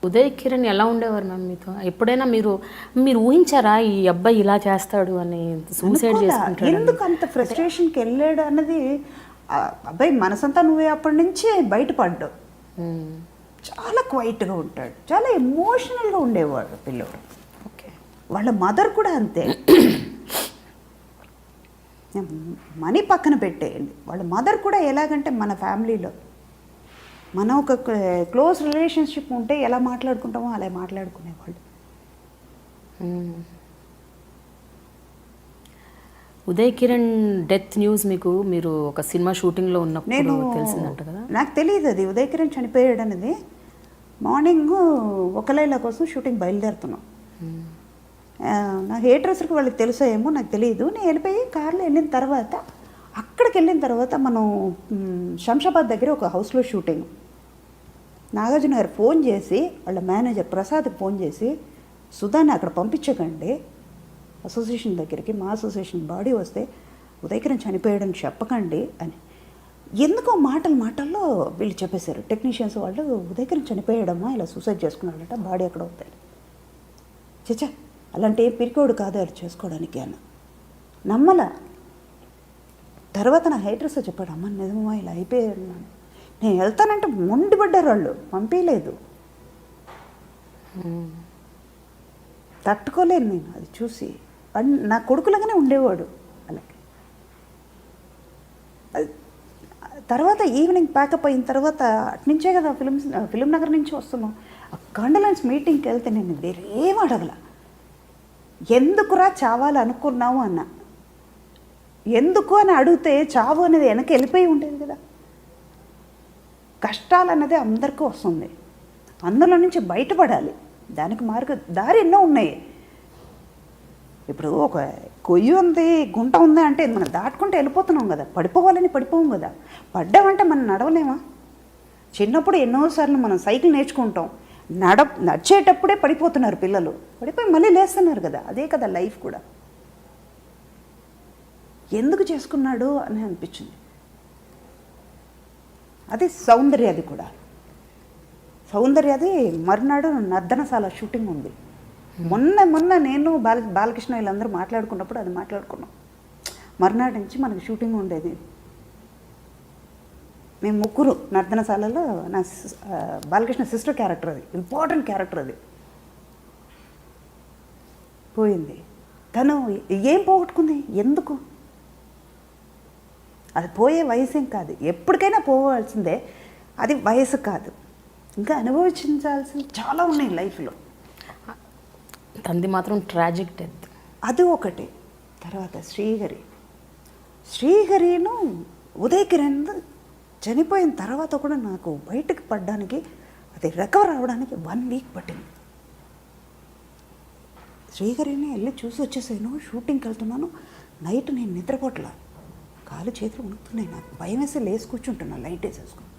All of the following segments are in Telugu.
ఉదయ్ కిరణ్ ఎలా ఉండేవారు మ్యామ్ మీతో? ఎప్పుడైనా మీరు ఊహించారా ఈ అబ్బాయి ఇలా చేస్తాడు అని, సూసైడ్ చేసుకుంటాడు? ఎందుకు అంత ఫ్రస్ట్రేషన్కి వెళ్ళాడు అన్నది అబ్బాయి మనసంతా నువ్వే అప్పటి నుంచి బయటపడ్డావు. చాలా క్వైట్గా ఉంటాడు, చాలా ఎమోషనల్గా ఉండేవాడు పిల్లోడు. ఓకే. వాళ్ళ మదర్ కూడా అంతే. మనీ పక్కన పెట్టేయండి, వాళ్ళ మదర్ కూడా ఎలాగంటే మన ఫ్యామిలీలో మనం ఒక క్లోజ్ రిలేషన్షిప్ ఉంటే ఎలా మాట్లాడుకుంటామో అలా మాట్లాడుకునేవాళ్ళు. ఉదయ్ కిరణ్ డెత్ న్యూస్ మీరు ఒక సినిమా షూటింగ్లో ఉన్నప్పుడు తెలిసిందంట కదా? నాకు తెలియదు అది ఉదయ్ కిరణ్ చనిపోయాడు అనేది. మార్నింగ్ ఒక లైలా కోసం షూటింగ్ బయలుదేరుతున్నాం. నా హెయిర్ డ్రెస్సర్కి వాళ్ళకి తెలుసో ఏమో నాకు తెలియదు. నేను వెళ్ళిపోయి కార్లో వెళ్ళిన తర్వాత, అక్కడికి వెళ్ళిన తర్వాత మనం శంషాబాద్ దగ్గర ఒక హౌస్లో షూటింగ్. నాగార్జున గారు ఫోన్ చేసి వాళ్ళ మేనేజర్ ప్రసాద్కి ఫోన్ చేసి, సుధాని అక్కడ పంపించకండి అసోసియేషన్ దగ్గరికి, మా అసోసియేషన్ బాడీ వస్తే ఉదయ్ కిరణ్ చనిపోయాడని చెప్పకండి అని. ఎందుకో మాటల్లో వీళ్ళు చెప్పేశారు టెక్నీషియన్స్ వాళ్ళు, ఉదయ్ కిరణ్ చనిపోయాడమ్మా, ఇలా సూసైడ్ చేసుకున్నాడట, బాడీ ఎక్కడ అవుతాయి. చచ్చా అలాంటి ఏ పిరికోడు కాదు అది చేసుకోవడానికి అన్న. నమ్మలా. తర్వాత నా హెయిర్ డ్రెస్సర్ చెప్పాడు, అమ్మ నిజమమ్మా ఇలా అయిపోయాడు. నేను వెళ్తానంటే మొండిపడ్డారు వాళ్ళు, పంపించలేదు. తట్టుకోలేను నేను అది చూసి. నా కొడుకులాగానే ఉండేవాడు అలాగే. తర్వాత ఈవినింగ్ ప్యాకప్ అయిన తర్వాత అట్నుంచే కదా ఫిలిం నగర్ నుంచి వస్తున్నాం. ఆ కండలెన్స్ మీటింగ్కి వెళ్తే నేను వేరేం అడగల. ఎందుకురా చావాలి అనుకున్నావు అన్న. ఎందుకు అని అడిగితే చావు అనేది వెనక్కి వెళ్ళిపోయి ఉండేది కదా. కష్టాలు అన్నది అందరికీ వస్తుంది, అందులో నుంచి బయటపడాలి. దానికి దారి ఎన్నో ఉన్నాయి. ఇప్పుడు ఒక కొయ్యి ఉంది, గుంట ఉంది అంటే మనం దాటుకుంటే వెళ్ళిపోతున్నాం కదా. పడిపోవాలని పడిపోం కదా. పడ్డామంటే మనం నడవలేమా? చిన్నప్పుడు ఎన్నోసార్లు మనం సైకిల్ నేర్చుకుంటాం, నడిచేటప్పుడే పడిపోతున్నారు పిల్లలు, పడిపోయి మళ్ళీ లేస్తున్నారు కదా. అదే కదా లైఫ్ కూడా. ఎందుకు చేసుకున్నాడు అని అనిపించింది. అది సౌందర్యది కూడా. సౌందర్యది మరునాడు నర్దనశాల షూటింగ్ ఉంది. మొన్న నేను బాలకృష్ణ వీళ్ళందరూ మాట్లాడుకున్నప్పుడు అది మాట్లాడుకున్నాం. మర్నాడు నుంచి మనకి షూటింగ్ ఉండేది. మేము ముగ్గురు నర్దనశాలలో, నా బాలకృష్ణ సిస్టర్ క్యారెక్టర్, అది ఇంపార్టెంట్ క్యారెక్టర్. అది పోయింది. తను ఏం పోగొట్టుకుంది? ఎందుకు? అది పోయే వయసేం కాదు, ఎప్పటికైనా పోవాల్సిందే. అది వయసు కాదు, ఇంకా అనుభవించాల్సింది చాలా ఉన్నాయి లైఫ్లో. తంది మాత్రం ట్రాజిక్ డెత్, అది ఒకటి. తర్వాత శ్రీహరిను ఉదయ్ కిరణ్ చనిపోయిన తర్వాత కూడా నాకు బయటకు పడడానికి, అది రికవర్ అవ్వడానికి 1 వీక్ పట్టింది. శ్రీహరిని వెళ్ళి చూసి వచ్చేసాను. షూటింగ్కి వెళ్తున్నాను, నైట్ నేను నిద్రపోట్ల, కాలు చేతులు ఉణుకుతున్నాయి. నాకు భయం వేసి లేసి కూర్చుంటున్నా, లైట్ వేసేసుకుని.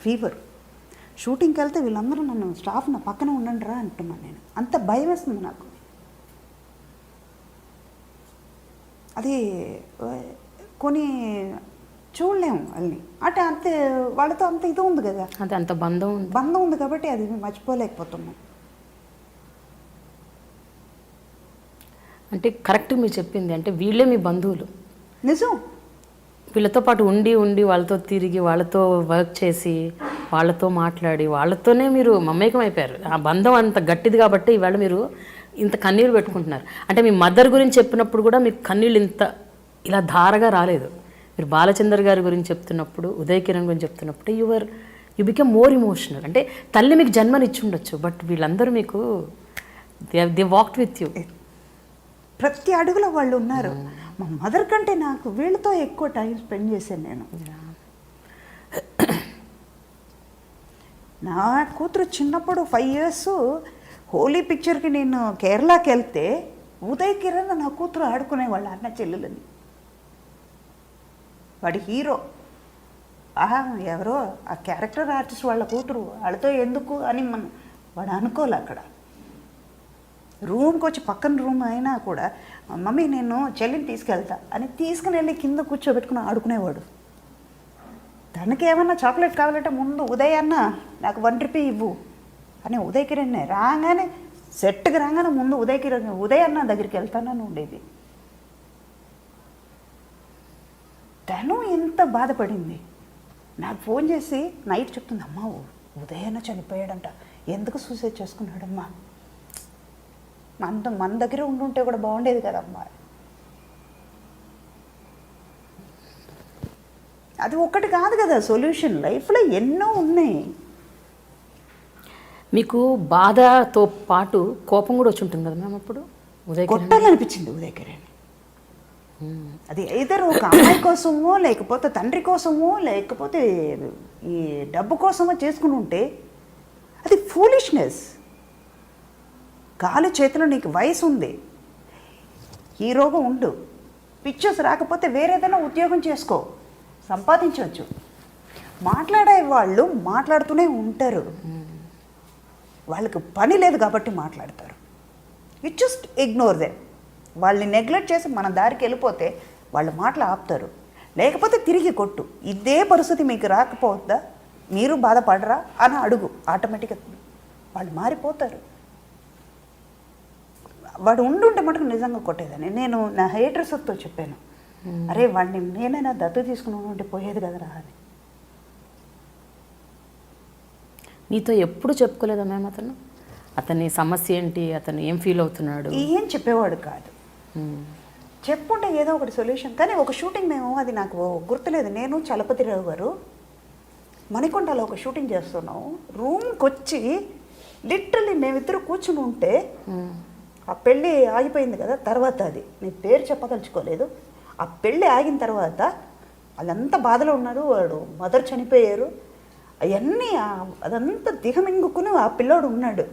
ఫీవర్. షూటింగ్కి వెళ్తే వీళ్ళందరూ నన్ను, స్టాఫ్ నా పక్కన ఉండండి రా అంటున్నాను. నేను అంత భయం వేస్తుంది నాకు. అది కొన్ని చూడలేము వాళ్ళని అంటే, అంతే వాళ్ళతో అంత ఇది ఉంది కదా, అది అంత బంధం ఉంది కాబట్టి అది మర్చిపోలేకపోతున్నాం. అంటే కరెక్ట్ మీరు చెప్పింది. అంటే వీళ్ళే మీ బంధువులు. నిజం. వీళ్ళతో పాటు ఉండి వాళ్ళతో తిరిగి, వాళ్ళతో వర్క్ చేసి, వాళ్ళతో మాట్లాడి, వాళ్ళతోనే మీరు మమేకం అయిపోయారు. ఆ బంధం అంత గట్టిది కాబట్టి ఇవాళ మీరు ఇంత కన్నీళ్ళు పెట్టుకుంటున్నారు. అంటే మీ మదర్ గురించి చెప్పినప్పుడు కూడా మీకు కన్నీళ్ళు ఇలా ధారగా రాలేదు. మీరు బాలచందర్ గారి గురించి చెప్తున్నప్పుడు, ఉదయ్ కిరణ్ గురించి చెప్తున్నప్పుడు యు బికమ్ మోర్ ఇమోషనల్. అంటే తల్లి మీకు జన్మనిచ్చి ఉండొచ్చు, బట్ వీళ్ళందరూ మీకు దే వాక్డ్ విత్ యూ. ప్రతి అడుగులో వాళ్ళు ఉన్నారు. మా మదర్ కంటే నాకు వీళ్ళతో ఎక్కువ టైం స్పెండ్ చేశాను నేను. నా కూతురు చిన్నప్పుడు 5 years హోలీ పిక్చర్కి నేను కేరళకి వెళ్తే ఉదయ్ కిరణ్ నా కూతురు ఆడుకునేవాళ్ళు, అన్న చెల్లెలని. వాడి హీరో, ఎవరో ఆ క్యారెక్టర్ ఆర్టిస్ట్ వాళ్ళ కూతురు, వాళ్ళతో ఎందుకు అని వాడు అనుకోలే. అక్కడ రూమ్కి వచ్చి పక్కన రూమ్ అయినా కూడా, మమ్మీ నేను చెల్లిని తీసుకెళ్తా అని తీసుకుని వెళ్ళి కింద కూర్చోబెట్టుకుని ఆడుకునేవాడు. తనకి ఏమన్నా చాక్లెట్ కావాలంటే ముందు ఉదయ్ అన్న నాకు 1 రూపీ ఇవ్వు అని ఉదయ్ కిరణ్ రాగానే సెట్కి రాగానే ముందు ఉదయ్ అన్న దగ్గరికి వెళ్తానని ఉండేది. తను ఎంత బాధపడింది. నాకు ఫోన్ చేసి నైట్ చెప్తుంది, అమ్మా ఉదయ్ అన్న చనిపోయాడంట, ఎందుకు సూసైడ్ చేసుకున్నాడమ్మా, మన దగ్గర ఉండుంటే కూడా బాగుండేది కదమ్మా. అది ఒక్కటి కాదు కదా సొల్యూషన్, లైఫ్లో ఎన్నో ఉన్నాయి. మీకు బాధతో పాటు కోపం కూడా వచ్చి ఉంటుంది కదా మ్యామ్ అప్పుడు ఉదయ్ కిరణ్? కొట్టాలనిపించింది ఉదయ్ కిరణ్. అది ఐదర్ ఒక అమ్మాయి కోసమో లేకపోతే తండ్రి కోసమో లేకపోతే ఈ డబ్బు కోసమో చేసుకుని ఉంటే అది ఫూలిష్నెస్. కాలు చేతిలో నీకు వయసు ఉంది, హీరోగా ఉండు, పిక్చర్స్ రాకపోతే వేరేదైనా ఉద్యోగం చేసుకో, సంపాదించవచ్చు. మాట్లాడే వాళ్ళు మాట్లాడుతూనే ఉంటారు, వాళ్ళకి పని లేదు కాబట్టి మాట్లాడతారు. You just ignore them. వాళ్ళని నెగ్లెక్ట్ చేసి మన దారికి వెళ్ళిపోతే వాళ్ళు మాటలు ఆపుతారు, లేకపోతే తిరిగి కొట్టు. ఇదే పరిస్థితి మీకు రాకపోద్దా, మీరు బాధపడరా అని అడుగు, ఆటోమేటిక్గా వాళ్ళు మారిపోతారు. వాడు ఉండుంటే మటుకు నిజంగా కొట్టేదని నేను నా హెయిర్డ్రెస్సర్తో చెప్పాను, అరే వాడిని నేనైనా దత్తు తీసుకుని ఉంటే పోయేది కదరా అని. నీతో ఎప్పుడు చెప్పుకోలేదా మ్యామ్ అతని సమస్య ఏంటి, అతను ఏం ఫీల్ అవుతున్నాడు? ఏం చెప్పేవాడు కాదు. చెప్పుంటే ఏదో ఒకటి సొల్యూషన్. కానీ ఒక షూటింగ్ మేము, అది నాకు గుర్తులేదు, నేను చలపతిరావు గారు మణికొండలో ఒక షూటింగ్ చేస్తున్నాం. రూమ్కి వచ్చి లిటరల్లీ మేమిద్దరు కూర్చుని ఉంటే ఆ పెళ్ళి ఆగిపోయింది కదా, తర్వాత అది నేను పేరు చెప్పదలుచుకోలేదు. ఆ పెళ్ళి ఆగిన తర్వాత వాళ్ళంతా బాధలో ఉన్నారు, వాడు మదర్ చనిపోయారు, అవన్నీ అదంతా దిగమింగుకుని ఆ పిల్లోడు ఉన్నాడు.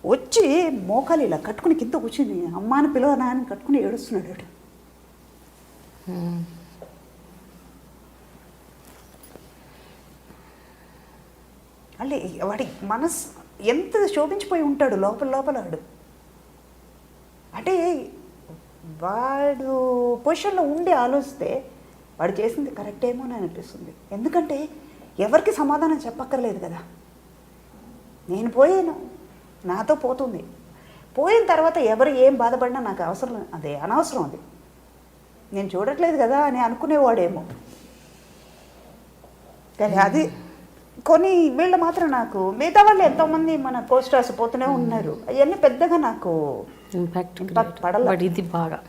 వచ్చి మోకాలు ఇలా కట్టుకుని కింద కూర్చుని అమ్మాని పిలవనా అని కట్టుకుని ఏడుస్తున్నాడు వాడు. అంటే వాడి మనసు ఎంత శోభించిపోయి ఉంటాడు లోపల వాడు. అంటే వాడు పొజిషన్లో ఉండి ఆలోచిస్తే వాడు చేసింది కరెక్ట్ ఏమో అని అనిపిస్తుంది. ఎందుకంటే ఎవరికి సమాధానం చెప్పక్కర్లేదు కదా. నేను పోయాను, నాతో పోతుంది, పోయిన తర్వాత ఎవరు ఏం బాధపడినా నాకు అవసరం, అదే అనవసరం, అది నేను చూడట్లేదు కదా అని అనుకునేవాడేమో. కానీ అది కొన్ని వీళ్ళు మాత్రం నాకు, మిగతా వాళ్ళు ఎంతోమంది మన కోస్టార్స్ పోతూనే ఉన్నారు, అవన్నీ పెద్దగా నాకు ఇంపాక్ట్ పడాలి. ఇది బాగా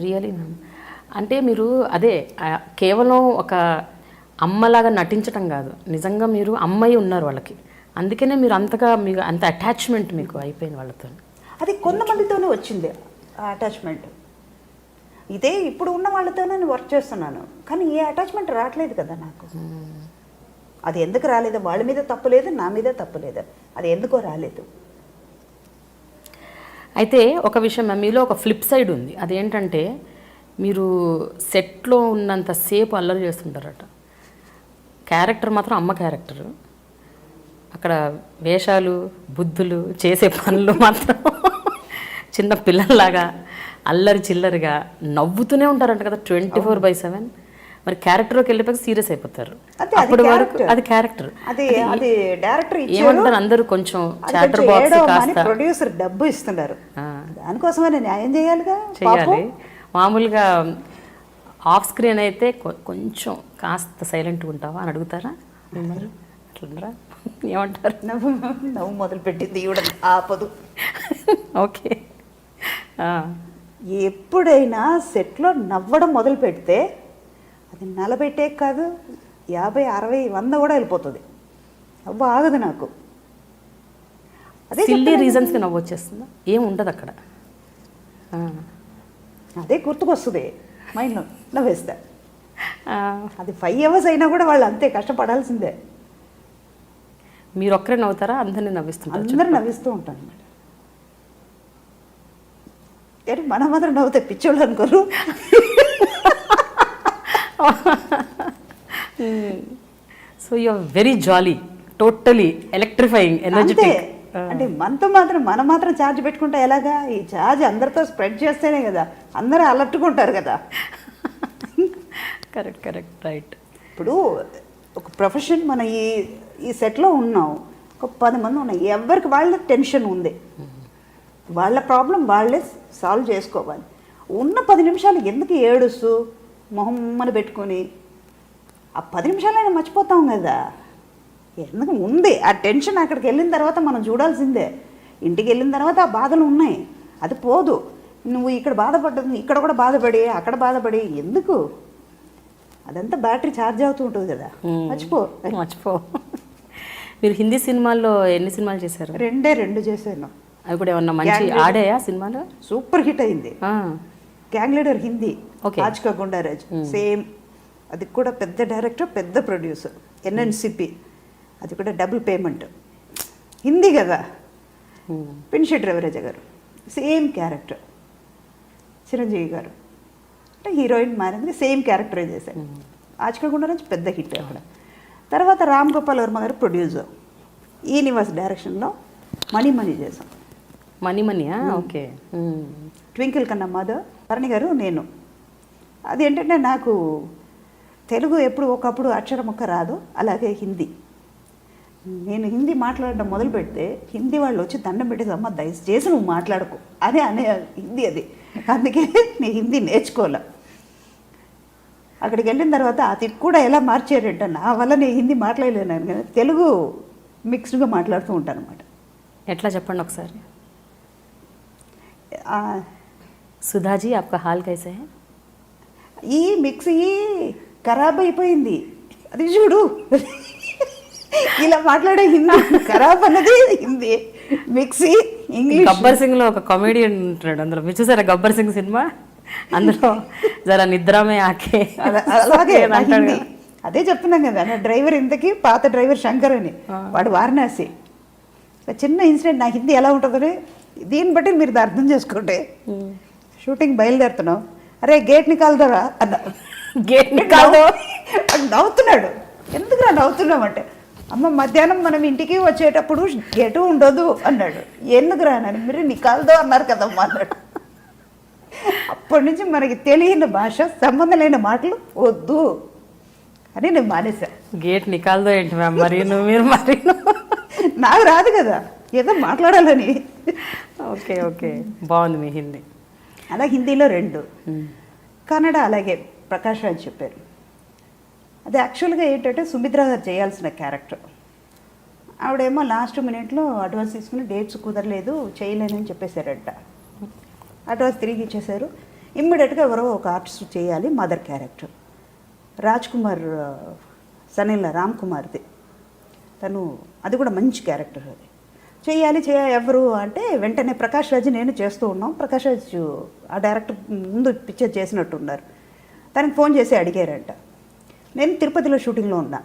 రియలీ మ్యామ్. అంటే మీరు అదే కేవలం ఒక అమ్మలాగా నటించటం కాదు, నిజంగా మీరు అమ్మాయి ఉన్నారు వాళ్ళకి, అందుకనే మీరు అంతగా మీకు అంత అటాచ్మెంట్ మీకు అయిపోయింది వాళ్ళతో. అది కొంతమందితోనే వచ్చింది ఆ అటాచ్మెంట్. ఇదే ఇప్పుడు ఉన్న వాళ్ళతోనే నేను వర్క్ చేస్తున్నాను, కానీ ఏ అటాచ్మెంట్ రావట్లేదు కదా నాకు. అది ఎందుకు రాలేదు, వాళ్ళ మీద తప్పులేదు, నా మీద తప్పులేదు, అది ఎందుకో రాలేదు. అయితే ఒక విషయం మీలో ఒక ఫ్లిప్ సైడ్ ఉంది, అదేంటంటే మీరు సెట్లో ఉన్నంత సేపు అల్లరి చేస్తుంటారట. క్యారెక్టర్ మాత్రం అమ్మ క్యారెక్టరు, అక్కడ వేషాలు బుద్ధులు చేసే పనులు మాత్రం చిన్న పిల్లల్లాగా అల్లరి చిల్లరిగా నవ్వుతూనే ఉంటారంట కదా 24/7. మరి క్యారెక్టర్లోకి వెళ్ళిపోయి సీరియస్ అయిపోతారు. అప్పటి వరకు అది క్యారెక్టర్, అది డైరెక్టర్ ఏమంటారు అందరూ కొంచెం చాటర్ బాక్స్ కాస్త ప్రొడ్యూసర్ డబ్బు ఇస్తున్నారు, దానికోసమే న్యాయం చేయాలిగా. చేయాలి. మామూలుగా ఆఫ్ స్క్రీన్ అయితే కొంచెం కాస్త సైలెంట్గా ఉంటావా అని అడుగుతారా మిమ్మల్ని? అట్లా ఏమంటారు? నవ్వు మొదలుపెట్టింది ఈవిడ ఆపదు. ఓకే. ఎప్పుడైనా సెట్లో నవ్వడం మొదలు పెడితే అది 40 టేక్ కాదు, 50, 60, 100 కూడా వెళ్ళిపోతుంది. నవ్వు ఆగదు నాకు. అదే సిల్లీ రీజన్స్కి నవ్వు వచ్చేస్తుందా? ఏం ఉండదు అక్కడ, అదే గుర్తుకొస్తుంది మైండ్లో, నవ్వేస్తా. అది 5 hours అయినా కూడా వాళ్ళు అంతే కష్టపడాల్సిందే. మీరు ఒక్కరే నవ్వుతారా? అందరినీ నవ్విస్తుంటారు? అందరూ నవ్విస్తూ ఉంటాను అన్నమాట. కానీ మనం మాత్రం నవ్వుతే పిచ్చోళ్ళు అనుకోరు. So you are very jolly, totally electrifying, energetic. అంటే మనతో మాత్రం మనం మాత్రం ఛార్జ్ పెట్టుకుంటే ఎలాగా? ఈ ఛార్జ్ అందరితో స్ప్రెడ్ చేస్తేనే కదా అందరూ అలర్ట్గా ఉంటారు కదా. Correct correct right. ఇప్పుడు ఒక ప్రొఫెషన్ మన ఈ సెట్లో ఉన్నాం, ఒక 10 మంది ఉన్నాయి, ఎవరికి వాళ్ళ టెన్షన్ ఉంది, వాళ్ళ ప్రాబ్లం వాళ్ళే సాల్వ్ చేసుకోవాలి. ఉన్న 10 నిమిషాలు ఎందుకు ఏడుస్తూ మొహమ్మని పెట్టుకొని ఆ 10 నిమిషాలైనా మర్చిపోతాం కదా. ఎందుకు ఉంది ఆ టెన్షన్, అక్కడికి వెళ్ళిన తర్వాత మనం చూడాల్సిందే. ఇంటికి వెళ్ళిన తర్వాత ఆ బాధలు ఉన్నాయి, అది పోదు. నువ్వు ఇక్కడ బాధపడ్డది ఇక్కడ కూడా బాధపడి అక్కడ బాధపడి ఎందుకు, అదంతా బ్యాటరీ ఛార్జ్ అవుతూ ఉంటుంది కదా, మర్చిపో. మీరు హిందీ సినిమాల్లో ఎన్ని సినిమాలు చేశారు? 2 చేశాను. అవి కూడా ఏమన్నా మంచి ఆడాయా సినిమాలు? సూపర్ హిట్ అయింది. Gang Leader Hindi, okay. Aaj Ka Goonda Raj same, అది కూడా పెద్ద డైరెక్టర్ పెద్ద ప్రొడ్యూసర్, ఎన్ఎన్సిపి, అది కూడా డబుల్ పేమెంట్, హిందీ కదా. పిన్షెట్టి రవిరాజ గారు సేమ్ క్యారెక్టర్, చిరంజీవి గారు అంటే హీరోయిన్ మారింది, సేమ్ క్యారెక్టరే చేశారు. ఆజ్కా గుండారాజ్ పెద్ద హిట్ అక్కడ. తర్వాత రామ్ గోపాల్ వర్మ గారు ప్రొడ్యూసర్, ఈ నివాస్ డైరెక్షన్లో మణి చేసాం. మణియా, ఓకే. ట్వింకిల్ కన్నా మాధవ్, భరణి గారు, నేను. అది ఏంటంటే నాకు తెలుగు ఎప్పుడు ఒకప్పుడు అక్షరం ఒక్క రాదు, అలాగే హిందీ. నేను హిందీ మాట్లాడడం మొదలు పెడితే హిందీ వాళ్ళు వచ్చి దండం పెట్టేసి, అమ్మ దయచేసి నువ్వు మాట్లాడుకో అనే హిందీ అది. అందుకే నేను హిందీ నేర్చుకోలే. అక్కడికి వెళ్ళిన తర్వాత అది కూడా ఎలా మార్చారంట, నా వల్ల నేను హిందీ మాట్లాడలేను కానీ తెలుగు మిక్స్డ్గా మాట్లాడుతూ ఉంటాను అనమాట. ఎట్లా చెప్పండి ఒకసారి. సుధాజీ ఆప్కా హాల్ కైసే హై? ఈ మిక్సీ ఖరాబ్ అయిపోయింది, అది చూడు. ఇలా మాట్లాడే హిందీ ఖరాబ్ అన్నది హిందీ, మిక్సీ ఇంగ్లీష్. గబ్బర్ సింగ్ లో ఒక కామెడియన్ ఉంటాడు అందులో, మీరు చూసారా గబ్బర్ సింగ్ సినిమా? అందులో జరా నిద్రమే ఆకే అలాగే హిందీ. అదే చెప్తున్నాం కదా, నా డ్రైవర్ ఇంతకీ పాత డ్రైవర్ శంకర్ అని, వాడు వారణాసి. చిన్న ఇన్సిడెంట్, నా హిందీ ఎలా ఉంటుందని దీన్ని బట్టి మీరు అర్థం చేసుకోండి. షూటింగ్ బయలుదేరుతున్నాం, అరే గేట్ నికాల్దరా అన్న, గేట్ నికాల్దో నవ్వుతున్నాడు. ఎందుకురా నవ్వుతున్నామంటే, అమ్మ మధ్యాహ్నం మనం ఇంటికి వచ్చేటప్పుడు గేటు ఉండదు అన్నాడు. ఎందుకురా అని, మీరు నికాల్దో అన్నారు కదమ్మా అన్నాడు. అప్పటి నుంచి మనకి తెలియని భాష, సంబంధం లేని మాటలు వద్దు అని నేను మానేసా. గేట్ నికాల్దో ఏంటి మ్యామ్, మరి మీరు మరి నాకు రాదు కదా, ఏదో మాట్లాడాలని. ఓకే ఓకే, బాగుంది మీ హిందీ. అలా హిందీలో 2, కన్నడ అలాగే ప్రకాష్ రాజ్ చెప్పారు. అది యాక్చువల్గా ఏంటంటే సుమిత్ర గారు చేయాల్సిన క్యారెక్టర్. ఆవిడేమో లాస్ట్ మినిట్లో అడ్వాన్స్ తీసుకుని డేట్స్ కుదరలేదు చేయలేనని చెప్పేశారంట. అడ్వాన్స్ తిరిగి ఇచ్చేశారు. ఇమ్మీడియట్గా ఎవరో ఒక ఆర్టిస్ట్ చేయాలి మదర్ క్యారెక్టర్. రాజ్ కుమార్ సనిల్ రామ్ కుమార్ది, తను అది కూడా మంచి క్యారెక్టర్. అది చేయాలి ఎవరు అంటే వెంటనే ప్రకాష్ రాజ్ నేను చేస్తూ ఉన్నాం. ప్రకాష్ రాజ్ ఆ డైరెక్టర్ ముందు పిక్చర్ చేసినట్టున్నారు. తనకి ఫోన్ చేసి అడిగారంట. నేను తిరుపతిలో షూటింగ్లో ఉన్నా.